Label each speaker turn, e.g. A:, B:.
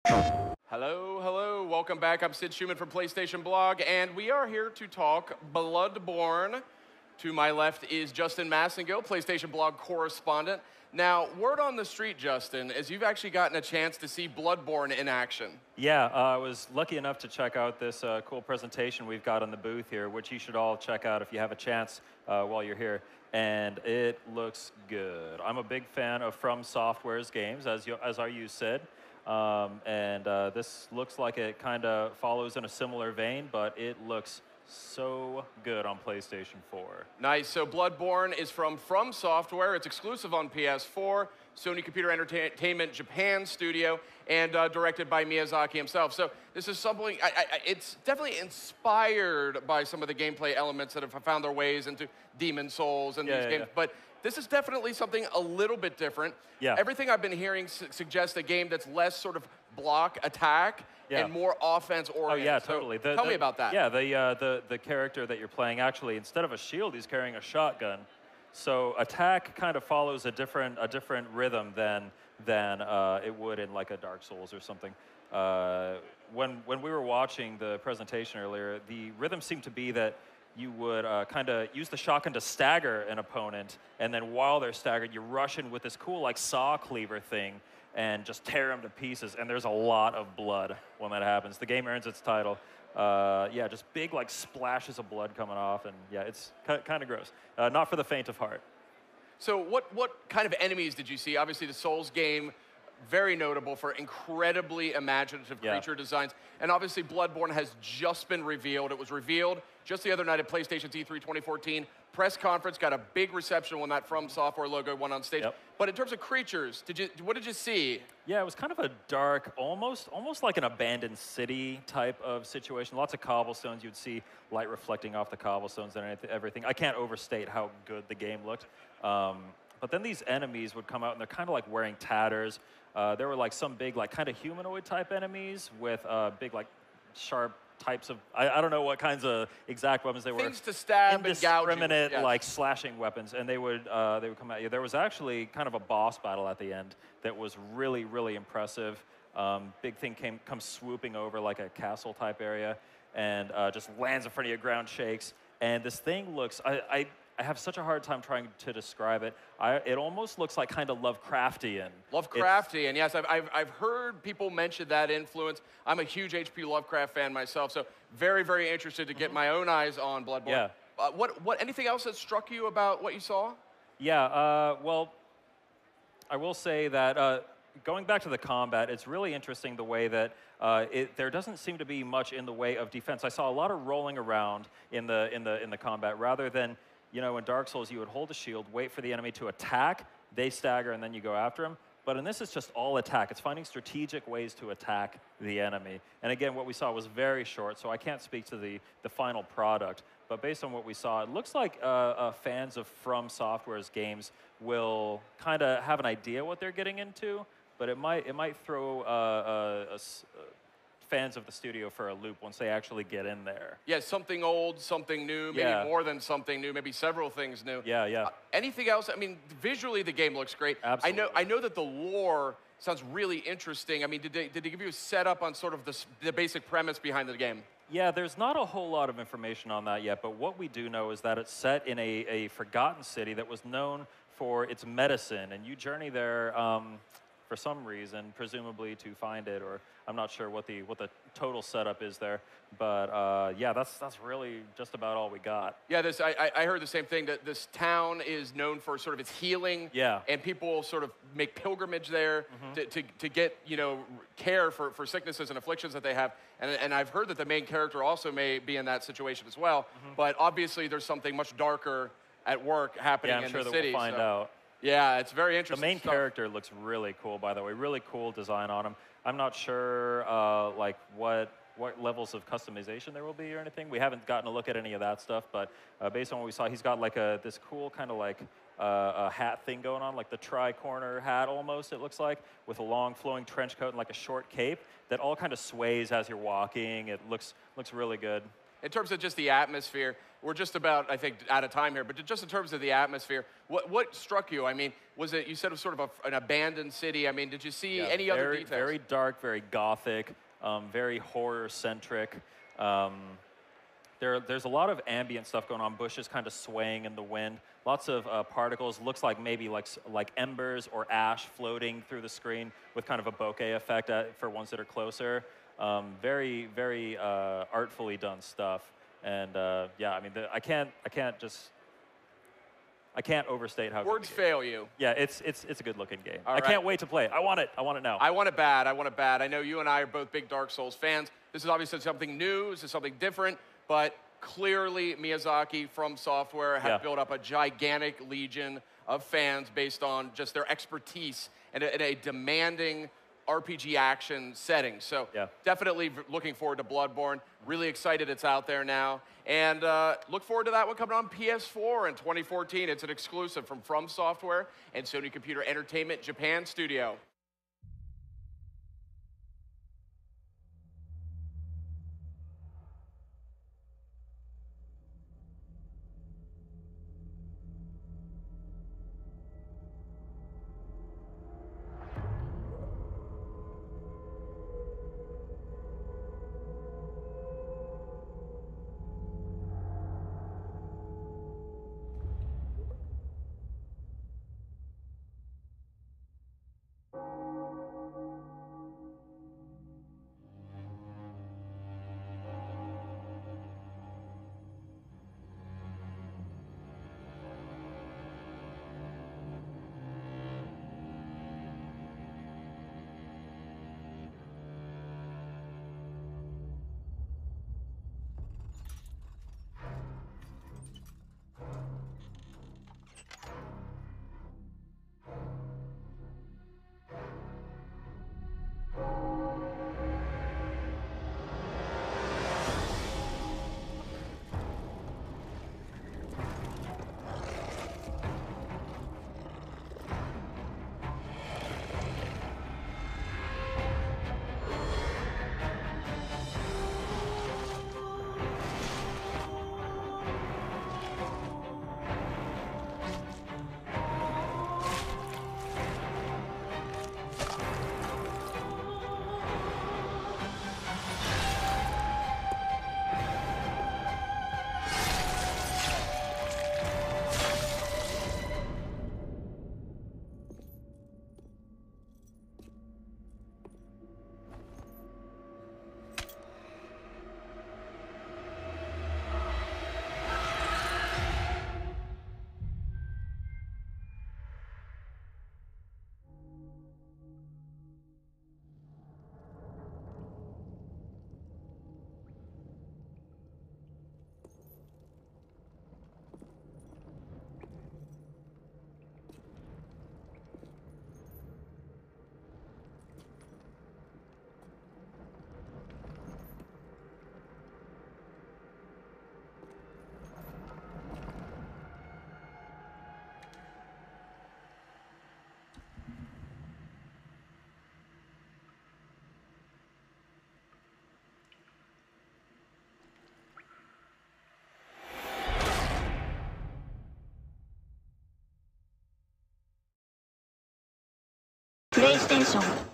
A: Hello, hello. Welcome back. I'm Sid Schumann from PlayStation Blog, and we are here to talk Bloodborne. To my left is Justin Massengill, PlayStation Blog correspondent. Now, word on the street, Justin, is you've actually gotten a chance to see Bloodborne in action.
B: Yeah, I was lucky enough to check out this cool presentation we've got on the booth here, which you should all check out if you have a chance while you're here. And it looks good. I'm a big fan of From Software's games, as are you, Sid. This looks like it kind of follows in a similar vein, but it looks so good on PlayStation 4.
A: Nice. So Bloodborne is from Software. It's exclusive on PS4, Sony Computer Entertainment Japan studio, and directed by Miyazaki himself. So this is something, it's definitely inspired by some of the gameplay elements that have found their ways into Demon Souls and these games. But this is definitely something a little bit different.
B: Yeah.
A: Everything I've been hearing suggests a game that's less sort of block attack and more offense oriented.
B: Oh yeah, totally.
A: So tell me about that.
B: Yeah, the character that you're playing actually, instead of a shield, he's carrying a shotgun. So attack kind of follows a different rhythm than it would in like a Dark Souls or something. When we were watching the presentation earlier, the rhythm seemed to be that you would kind of use the shotgun to stagger an opponent, and then while they're staggered, you rush in with this cool like saw cleaver thing and just tear them to pieces, and there's a lot of blood when that happens. The game earns its title. Yeah, just big like splashes of blood coming off, and yeah, it's kind of gross. Not for the faint of heart.
A: So what kind of enemies did you see? Obviously, the Souls game, very notable for incredibly imaginative creature designs. And obviously, Bloodborne has just been revealed. It was revealed just the other night at PlayStation's E3 2014 press conference. Got a big reception when that From Software logo went on stage.
B: Yep.
A: But in terms of creatures, what did you see?
B: Yeah, it was kind of a dark, almost like an abandoned city type of situation. Lots of cobblestones. You'd see light reflecting off the cobblestones and everything. I can't overstate how good the game looked. But then these enemies would come out, and they're kind of like wearing tatters. There were like some big, like kind of humanoid type enemies with big, like sharp types of, I don't know what kinds of exact weapons they were.
A: Things to stab and gouge.
B: Indiscriminate, like slashing weapons, and they would come at you. There was actually kind of a boss battle at the end that was really, really impressive. Big thing comes swooping over like a castle type area, and just lands in front of you, ground shakes. And this thing looks, I have such a hard time trying to describe it. It almost looks like kind of Lovecraftian.
A: Lovecraftian, yes. I've heard people mention that influence. I'm a huge H.P. Lovecraft fan myself, so very, very interested to get my own eyes on Bloodborne.
B: Yeah.
A: Anything else that struck you about what you saw?
B: Yeah, well, I will say that going back to the combat, it's really interesting the way that there doesn't seem to be much in the way of defense. I saw a lot of rolling around in the combat rather than, you know, in Dark Souls, you would hold a shield, wait for the enemy to attack, they stagger, and then you go after them. But in this, it's just all attack. It's finding strategic ways to attack the enemy. And again, what we saw was very short, so I can't speak to the final product. But based on what we saw, it looks like fans of From Software's games will kind of have an idea what they're getting into, but it might throw fans of the studio for a loop once they actually get in there.
A: Yeah, something old, something new, maybe more than something new, maybe several things new.
B: Yeah.
A: Anything else? I mean, visually the game looks great.
B: Absolutely.
A: I know that the lore sounds really interesting. I mean, did they give you a setup on sort of the basic premise behind the game?
B: Yeah, there's not a whole lot of information on that yet, but what we do know is that it's set in a forgotten city that was known for its medicine, and you journey there for some reason, presumably to find it, or I'm not sure what the total setup is there. But yeah, that's really just about all we got.
A: Yeah, I heard the same thing, that this town is known for sort of its healing.
B: Yeah.
A: And people sort of make pilgrimage there to get, you know, care for sicknesses and afflictions that they have. And I've heard that the main character also may be in that situation as well. But obviously there's something much darker at work happening in the city.
B: Yeah, I'm sure that we'll find out.
A: Yeah, it's very interesting.
B: The main character looks really cool, by the way. Really cool design on him. I'm not sure like what levels of customization there will be or anything. We haven't gotten a look at any of that stuff, but based on what we saw, he's got like this cool kind of like a hat thing going on, like the tri-corner hat almost, it looks like, with a long flowing trench coat and like a short cape that all kind of sways as you're walking. It looks really good.
A: in terms of just the atmosphere, we're just about, I think, out of time here, but just in terms of the atmosphere, what struck you? I mean, was it, you said it was sort of an abandoned city. I mean, did you see any other details?
B: Very dark, very gothic, very horror-centric. There's a lot of ambient stuff going on, bushes kind of swaying in the wind, lots of particles, looks like maybe like embers or ash floating through the screen with kind of a bokeh effect for ones that are closer. Very, very artfully done stuff. And yeah, I mean, I can't overstate how
A: words fail you.
B: Yeah, it's a good-looking game.
A: All
B: I
A: right.
B: can't wait to play it. I want it now.
A: I want it bad. I want it bad. I know you and I are both big Dark Souls fans. This is obviously something new. This is something different. But clearly, Miyazaki from Software have built up a gigantic legion of fans based on just their expertise in a demanding RPG action setting. So definitely looking forward to Bloodborne. Really excited it's out there now. And look forward to that one coming on PS4 in 2014. It's an exclusive from Software and Sony Computer Entertainment Japan Studio.
C: PlayStation